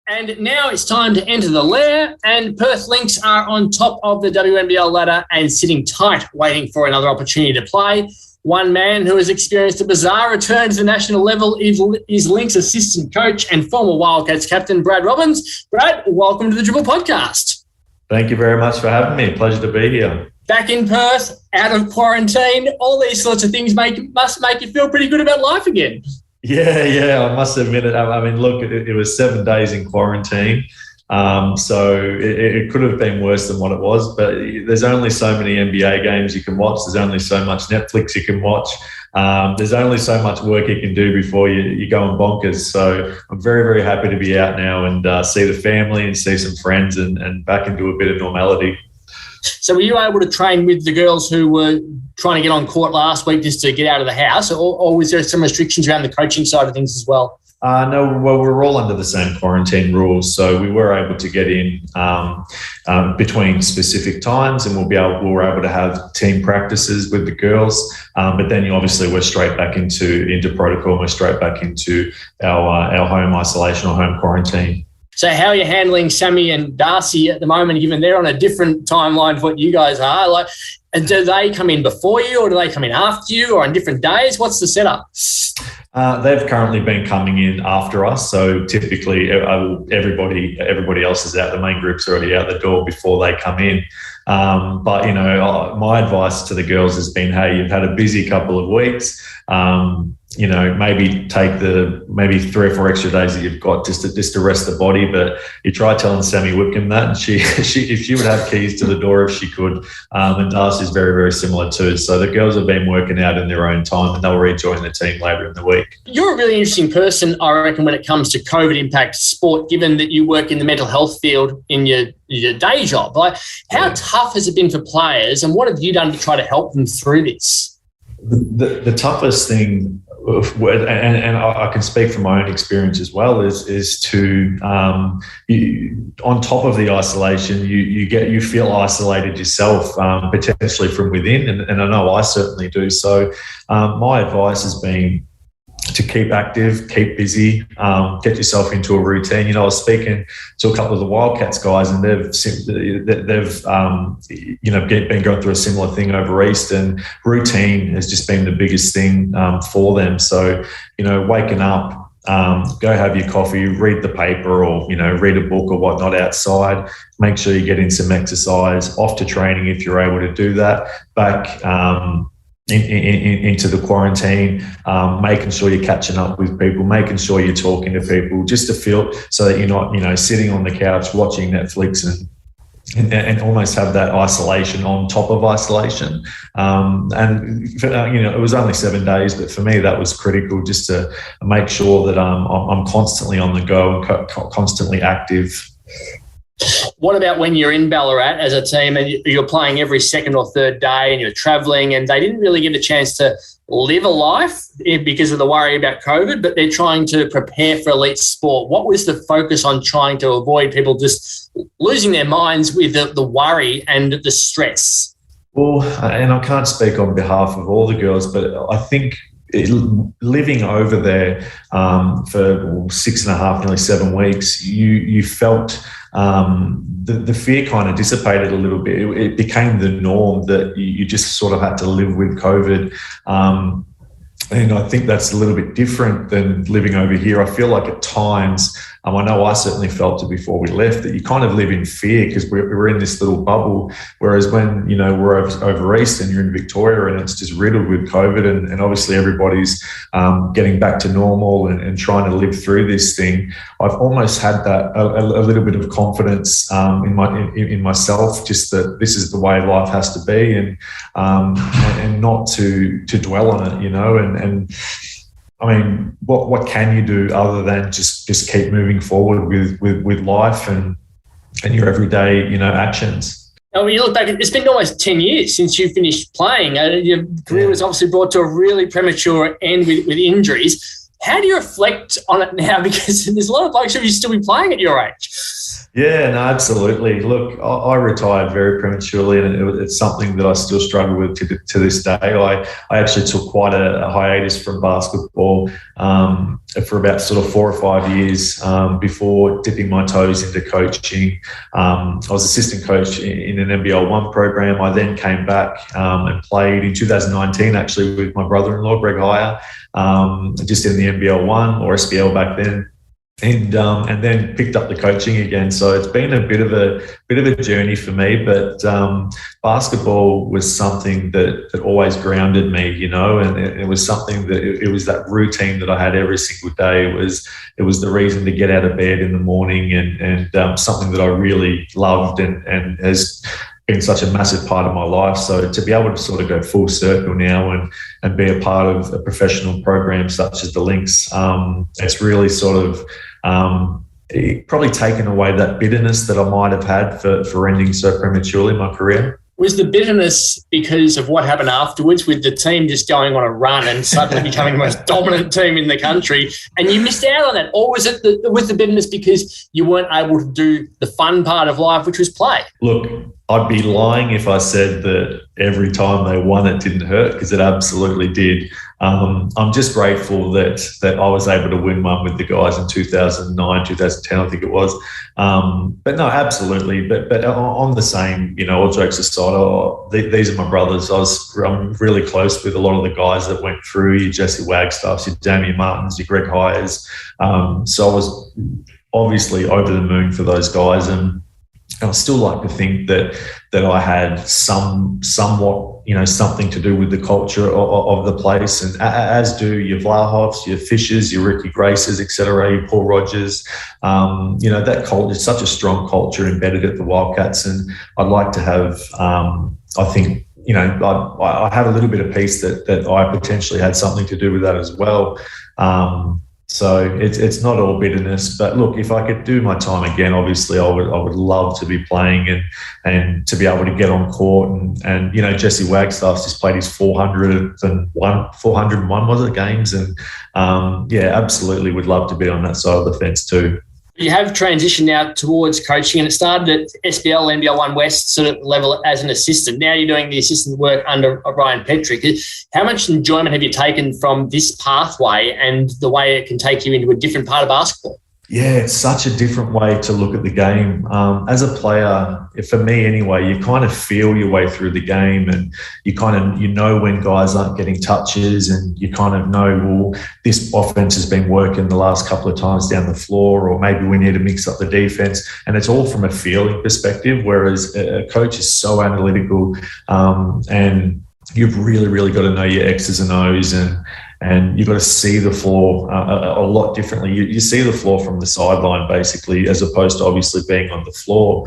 And now it's time to enter the lair, and Perth Lynx are on top of the WNBL ladder and sitting tight, waiting for another opportunity to play. One man who has experienced a bizarre return to the national level is Lynx assistant coach and former Wildcats captain Brad Robbins. Brad, welcome to the Dribble podcast. Thank you very much for having me. Pleasure to be here. Back in Perth, out of quarantine, all these sorts of things must make you feel pretty good about life again. Yeah, I must admit it. I mean, look, it was 7 days in quarantine, so it could have been worse than what it was, but there's only so many NBA games you can watch. There's only so much Netflix you can watch. There's only so much work you can do before you're going bonkers. So I'm very, very happy to be out now and see the family and see some friends and back into a bit of normality. So were you able to train with the girls who were trying to get on court last week just to get out of the house, or was there some restrictions around the coaching side of things as well? No, well, we're all under the same quarantine rules, so we were able to get in between specific times, and we were able to have team practices with the girls. But then, obviously, we're straight back into protocol. We're straight back into our home isolation or home quarantine. So how are you handling Sammy and Darcy at the moment, given they're on a different timeline to what you guys are? And do they come in before you, or do they come in after you, or on different days? What's the setup? They've currently been coming in after us. So typically everybody else is out. The main group's already out the door before they come in. But, my advice to the girls has been, hey, you've had a busy couple of weeks. Maybe take maybe 3 or 4 extra days that you've got just to rest the body. But you try telling Sammy Whitcomb that, and she if she would have keys to the door if she could. And Darcy's very, very similar too. So the girls have been working out in their own time, and they'll rejoin the team later in the week. You're a really interesting person, I reckon, when it comes to COVID impact sport, given that you work in the mental health field in your day job. How tough has it been for players, and what have you done to try to help them through this? The toughest thing, and I can speak from my own experience as well, is to on top of the isolation, you feel isolated yourself, potentially from within, and I know I certainly do. So my advice has been to keep active, keep busy, get yourself into a routine. I was speaking to a couple of the Wildcats guys, and they've been going through a similar thing over East, and routine has just been the biggest thing for them. So, waking up, go have your coffee, read the paper, or read a book or whatnot outside. Make sure you get in some exercise, off to training if you're able to do that. Back into the quarantine, making sure you're catching up with people, making sure you're talking to people, just to feel so that you're not, sitting on the couch watching Netflix and almost have that isolation on top of isolation. It was only 7 days, but for me that was critical, just to make sure that I'm constantly on the go and constantly active. What about when you're in Ballarat as a team and you're playing every second or third day and you're travelling, and they didn't really get a chance to live a life because of the worry about COVID, but they're trying to prepare for elite sport? What was the focus on trying to avoid people just losing their minds with the worry and the stress? Well, and I can't speak on behalf of all the girls, but I think living over there for 6.5, nearly 7 weeks, you felt the fear kind of dissipated a little bit. It became the norm that you just sort of had to live with COVID. And I think that's a little bit different than living over here. I feel like at times, I know I certainly felt it before we left, that you kind of live in fear because we're in this little bubble. Whereas when, we're over East and you're in Victoria and it's just riddled with COVID, and obviously everybody's getting back to normal and trying to live through this thing, I've almost had that a little bit of confidence in myself, just that this is the way life has to be, and not to dwell on it, and I mean, what can you do other than just keep moving forward with life and your everyday, actions? Now, when you look back, it's been almost 10 years since you finished playing. Your career was obviously brought to a really premature end with injuries. How do you reflect on it now? Because there's a lot of blokes who used to be playing at your age. Yeah, no, absolutely. Look, I retired very prematurely, and it's something that I still struggle with to this day. I actually took quite a hiatus from basketball, and for about sort of 4 or 5 years before dipping my toes into coaching. I was assistant coach in an NBL 1 program. I then came back and played in 2019, actually, with my brother-in-law, Greg Heyer, just in the NBL 1 or SBL back then. And then picked up the coaching again. So it's been a bit of a journey for me, but basketball was something that always grounded me, you know, and it was something that it was that routine that I had every single day. It was the reason to get out of bed in the morning, and something that I really loved and has been such a massive part of my life. So to be able to sort of go full circle now and be a part of a professional program such as the Lynx, it's really sort of probably taken away that bitterness that I might have had for ending so prematurely my career. Was the bitterness because of what happened afterwards with the team just going on a run and suddenly becoming the most dominant team in the country, and you missed out on that? Or was it the bitterness because you weren't able to do the fun part of life, which was play? Look, I'd be lying if I said that every time they won it didn't hurt, because it absolutely did. I'm just grateful that I was able to win one with the guys in 2009, 2010, I think it was. But no, absolutely. But on the same, you know, all jokes aside, these are my brothers. I'm really close with a lot of the guys that went through, your Jesse Wagstaffs, your Damien Martins, your Greg Hires. So I was obviously over the moon for those guys, and I still like to think that I had somewhat, you know, something to do with the culture of the place, and as do your Vlahovs, your Fishers, your Ricky Graces, etc., your Paul Rogers. You know, that culture is such a strong culture embedded at the Wildcats, and I'd like to have, I think, you know, I have a little bit of peace that I potentially had something to do with that as well. So it's not all bitterness, but look, if I could do my time again, obviously I would love to be playing and to be able to get on court and you know, Jesse Wagstaff just played his 401 was it games, and yeah, absolutely would love to be on that side of the fence too. You have transitioned now towards coaching, and it started at SBL, NBL 1 West sort of level as an assistant. Now you're doing the assistant work under Ryan Petrick. How much enjoyment have you taken from this pathway and the way it can take you into a different part of basketball? Yeah, it's such a different way to look at the game. As a player, for me anyway, you kind of feel your way through the game, and you know when guys aren't getting touches, and you kind of know, well, this offense has been working the last couple of times down the floor, or maybe we need to mix up the defense. And it's all from a feeling perspective, whereas a coach is so analytical, and you've really, really got to know your X's and O's, and you've got to see the floor a lot differently. You see the floor from the sideline, basically, as opposed to obviously being on the floor.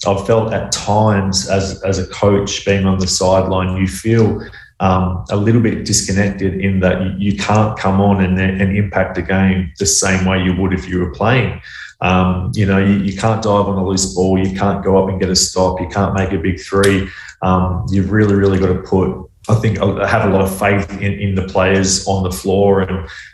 I've felt at times as a coach being on the sideline, you feel a little bit disconnected in that you can't come on and impact a game the same way you would if you were playing. You know, you can't dive on a loose ball. You can't go up and get a stop. You can't make a big three. You've really, really got to put, I think, I have a lot of faith in the players on the floor,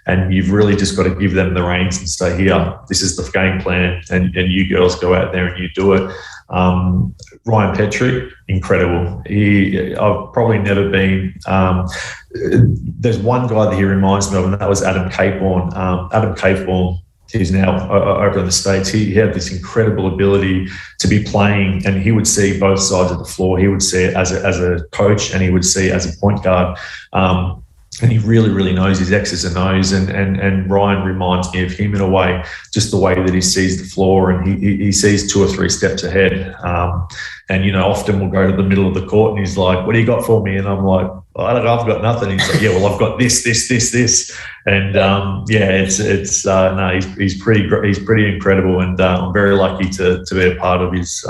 and you've really just got to give them the reins and say, here, this is the game plan, and you girls go out there and you do it. Ryan Petrick, incredible. I've probably never been there's one guy that he reminds me of, and that was Adam Capeborn. Adam Capeborn, he's now over in the States. He had this incredible ability to be playing, and he would see both sides of the floor. He would see it as a coach, and he would see it as a point guard. And he really, really knows his X's and O's. And Ryan reminds me of him in a way, just the way that he sees the floor, and he sees 2 or 3 steps ahead. And, you know, often we'll go to the middle of the court and he's like, what do you got for me? And I'm like, I don't know, I've got nothing. He's like, yeah, well, I've got this. And yeah, he's pretty incredible. And I'm very lucky to be a part of his,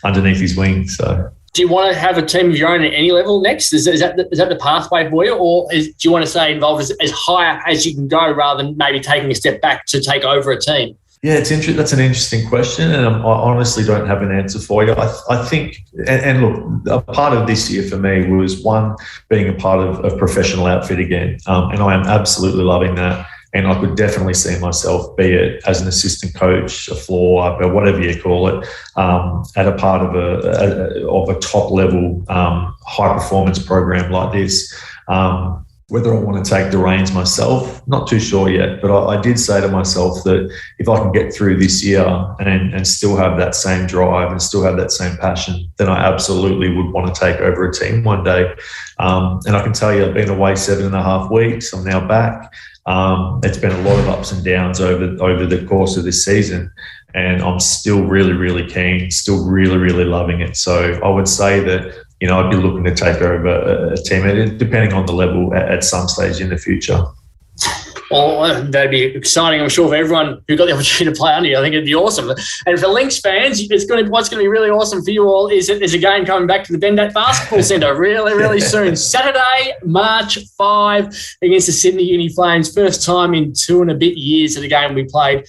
underneath his wing. So. Do you want to have a team of your own at any level next? Is that the pathway for you, or do you want to stay involved as high as you can go rather than maybe taking a step back to take over a team? Yeah, it's interesting. That's an interesting question, and I honestly don't have an answer for you. I think, and look, a part of this year for me was, one, being a part of a professional outfit again, and I am absolutely loving that. And I could definitely see myself, be it as an assistant coach, a floor up, or whatever you call it, at a part of a top level high performance program like this. Whether I want to take the reins myself, not too sure yet. But I did say to myself that if I can get through this year and still have that same drive and still have that same passion, then I absolutely would want to take over a team one day. And I can tell you, I've been away 7.5 weeks. I'm now back. It's been a lot of ups and downs over the course of this season. And I'm still really, really keen, still really, really loving it. So I would say that, I'd be looking to take over a team, depending on the level at some stage in the future. Well, that'd be exciting, I'm sure, for everyone who got the opportunity to play under you. I think it'd be awesome. And for Lynx fans, what's going to be really awesome for you all is that there's a game coming back to the Bendat Basketball Centre really, really soon. Saturday, March 5, against the Sydney Uni Flames. First time in 2 and a bit years at a game we played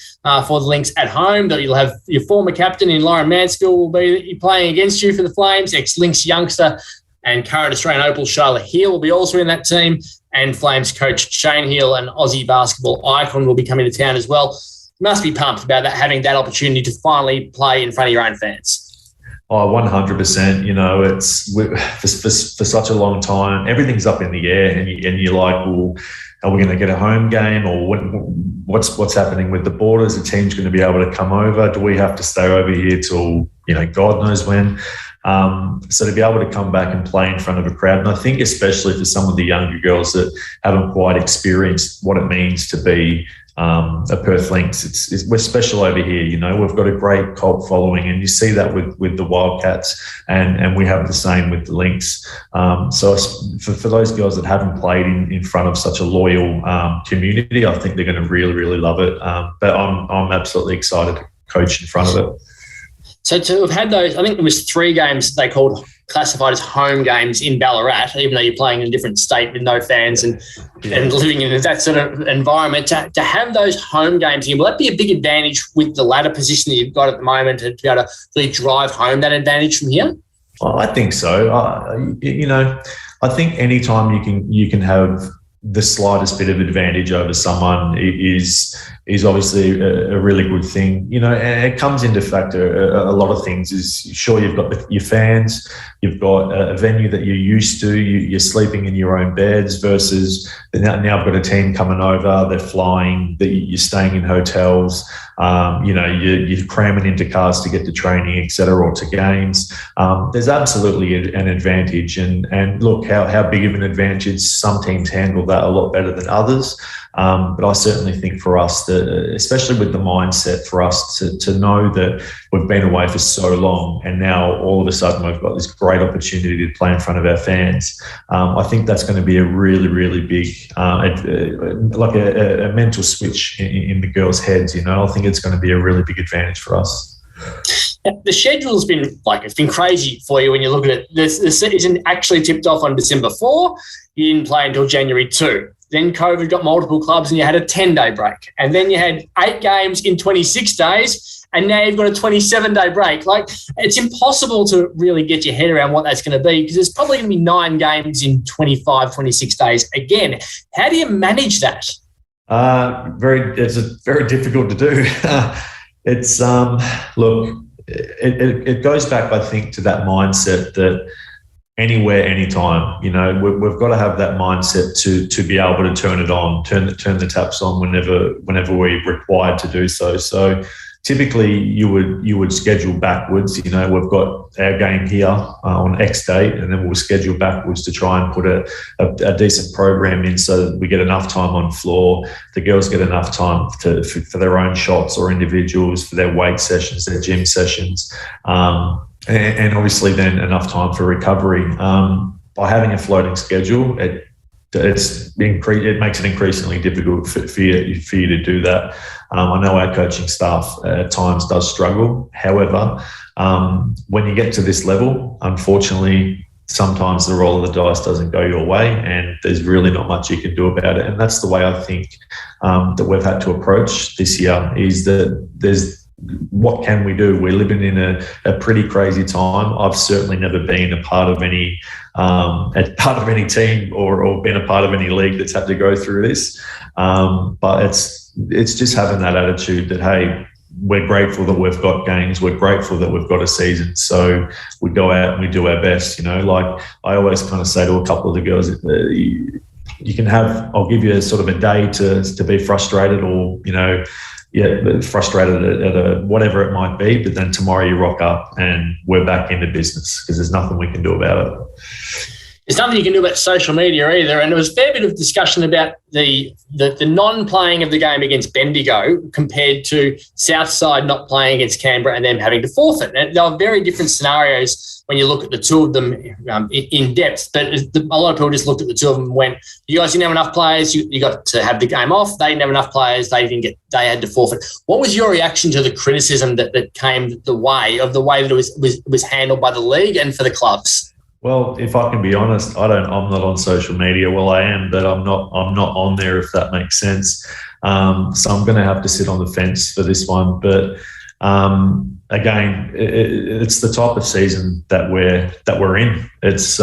for the Lynx at home. You'll have your former captain in Lauren Mansfield will be playing against you for the Flames. Ex-Lynx youngster and current Australian Opal Charlotte Hill will be also in that team. And Flames coach Shane Hill, an Aussie basketball icon, will be coming to town as well. You must be pumped about that, having that opportunity to finally play in front of your own fans. Oh, 100%. It's for such a long time, everything's up in the air, and you're like, well, are we going to get a home game, or what's happening with the borders? The team's going to be able to come over. Do we have to stay over here till God knows when? So to be able to come back and play in front of a crowd, and I think especially for some of the younger girls that haven't quite experienced what it means to be a Perth Lynx, we're special over here. We've got a great cult following, and you see that with the Wildcats, and we have the same with the Lynx. So for those girls that haven't played in front of such a loyal community, I think they're going to really, really love it. But I'm absolutely excited to coach in front of it. So to have had those, I think there was 3 games they classified as home games in Ballarat, even though you're playing in a different state with no fans and living in that sort of environment. To have those home games here, will that be a big advantage with the ladder position that you've got at the moment to be able to really drive home that advantage from here? Well, I think so. I think anytime you can have the slightest bit of advantage over someone is obviously a really good thing. And it comes into factor a lot of things. Is sure, you've got your fans, you've got a venue that you're used to, you're sleeping in your own beds versus now I've got a team coming over, they're flying, you're staying in hotels, you're cramming into cars to get to training, etc., or to games. There's absolutely an advantage, and look how big of an advantage. Some teams handle that a lot better than others. But I certainly think for us, that especially with the mindset for us to know that we've been away for so long and now all of a sudden we've got this great opportunity to play in front of our fans, I think that's going to be a really, really big, like a mental switch in the girls' heads. I think it's going to be a really big advantage for us. The schedule's been it's been crazy for you when you look at it. The season actually tipped off on December 4. You didn't play until January 2. Then COVID got multiple clubs and you had a 10-day break. And then you had 8 games in 26 days and now you've got a 27-day break. It's impossible to really get your head around what that's going to be because there's probably going to be 9 games in 25, 26 days again. How do you manage that? It's very difficult to do. It's look, it goes back, I think, to that mindset that anywhere, anytime. We've got to have that mindset to be able to turn it on, turn the taps on whenever we're required to do so. So typically you would schedule backwards. We've got our game here on X date, and then we'll schedule backwards to try and put a decent program in so that we get enough time on floor. The girls get enough time for their own shots or individuals, for their weight sessions, their gym sessions. And obviously then enough time for recovery. By having a floating schedule, it makes it increasingly difficult for you to do that. I know our coaching staff at times does struggle. However, when you get to this level, unfortunately, sometimes the roll of the dice doesn't go your way and there's really not much you can do about it. And that's the way I think that we've had to approach this year, is that what can we do? We're living in a pretty crazy time. I've certainly never been a part of any team or been a part of any league that's had to go through this. But it's just having that attitude that, hey, we're grateful that we've got games. We're grateful that we've got a season. So we go out and we do our best. I always kind of say to a couple of the girls, you can have, I'll give you a sort of a day to be frustrated or, frustrated at whatever it might be, but then tomorrow you rock up and we're back into business because there's nothing we can do about it. There's nothing you can do about social media either. And there was a fair bit of discussion about the non-playing of the game against Bendigo compared to Southside not playing against Canberra and them having to forfeit. And there are very different scenarios when you look at the two of them in depth. But a lot of people just looked at the two of them and went, you guys didn't have enough players. You got to have the game off. They didn't have enough players. They had to forfeit. What was your reaction to the criticism that came the way that it was handled by the league and for the clubs? Well, if I can be honest, I'm not on social media. Well, I am, but I'm not on there, if that makes sense. So I'm going to have to sit on the fence for this one. But again, it's the type of season that we're in. It's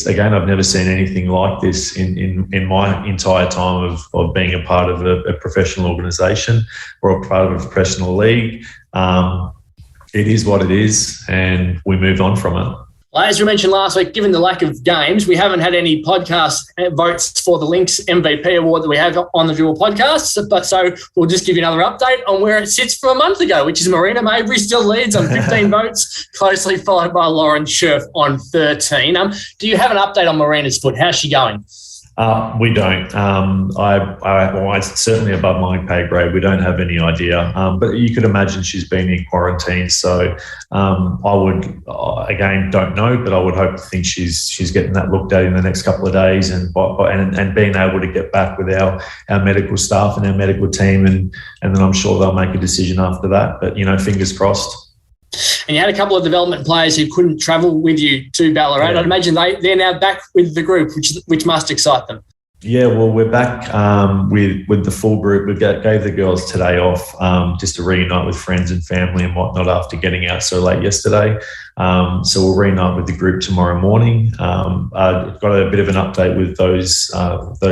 again, I've never seen anything like this in my entire time of being a part of a professional organisation or a part of a professional league. It is what it is, and we move on from it. Well, as we mentioned last week, given the lack of games, we haven't had any podcast votes for the Lynx MVP award that we have on the Dribble podcast. But so we'll just give you another update on where it sits from a month ago, which is Marina Mabry still leads on 15 votes, closely followed by Lauren Scherf on 13. Do you have an update on Marina's foot? How's she going? We don't. It's certainly above my pay grade. We don't have any idea. But you could imagine she's been in quarantine. So I would, again, don't know, but I would hope to think she's getting that looked at in the next couple of days and being able to get back with our medical staff and our medical team. And then I'm sure they'll make a decision after that. But, fingers crossed. And you had a couple of development players who couldn't travel with you to Ballarat. Yeah. I'd imagine they're now back with the group, which must excite them. Yeah, well, we're back with the full group. We gave the girls today off just to reunite with friends and family and whatnot after getting out so late yesterday. So we'll reunite with the group tomorrow morning. I've got a bit of an update with those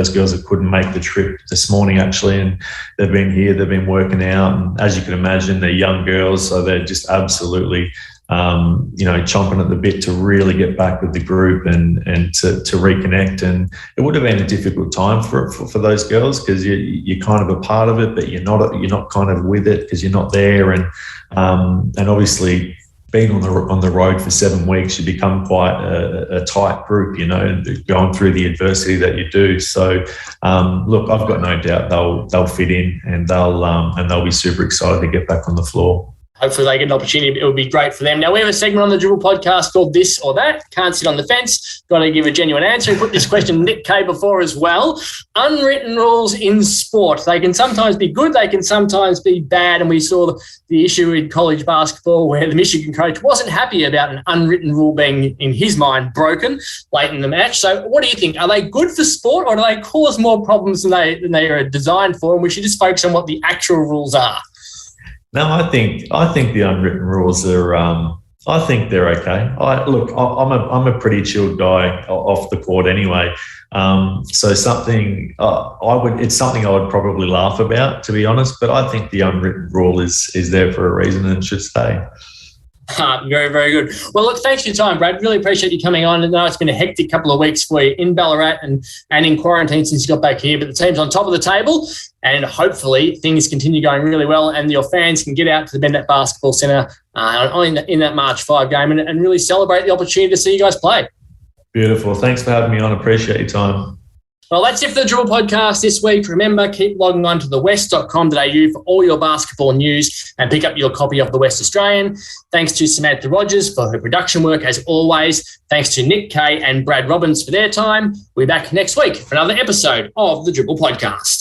girls that couldn't make the trip this morning, actually, and they've been here, they've been working out. And as you can imagine, they're young girls, so they're just absolutely chomping at the bit to really get back with the group and to reconnect. And it would have been a difficult time for those girls because you're kind of a part of it, but you're not kind of with it because you're not there. And obviously being on the road for 7 weeks, you become quite a tight group, and going through the adversity that you do. So look, I've got no doubt they'll fit in and they'll be super excited to get back on the floor. Hopefully they get an opportunity. It would be great for them. Now, we have a segment on the Dribble podcast called This or That. Can't sit on the fence. Got to give a genuine answer. We put this question to Nick Kay before as well. Unwritten rules in sport. They can sometimes be good. They can sometimes be bad. And we saw the issue in college basketball where the Michigan coach wasn't happy about an unwritten rule being, in his mind, broken late in the match. So what do you think? Are they good for sport or do they cause more problems than they are designed for? And we should just focus on what the actual rules are. No, I think the unwritten rules are. I think they're okay. I'm a pretty chilled guy off the court anyway. So something it's something I would probably laugh about, to be honest. But I think the unwritten rule is there for a reason and should stay. Very, very good. Well, look, thanks for your time, Brad. Really appreciate you coming on. I know it's been a hectic couple of weeks for you in Ballarat and in quarantine since you got back here, but the team's on top of the table and hopefully things continue going really well and your fans can get out to the Bendigo Basketball Centre in that March 5 game and really celebrate the opportunity to see you guys play. Beautiful. Thanks for having me on. Appreciate your time. Well, that's it for the Dribble podcast this week. Remember, keep logging on to thewest.com.au for all your basketball news and pick up your copy of The West Australian. Thanks to Samantha.rogers for her production work, as always. Thanks to Nick Kay and Brad Robbins for their time. We'll be back next week for another episode of the Dribble podcast.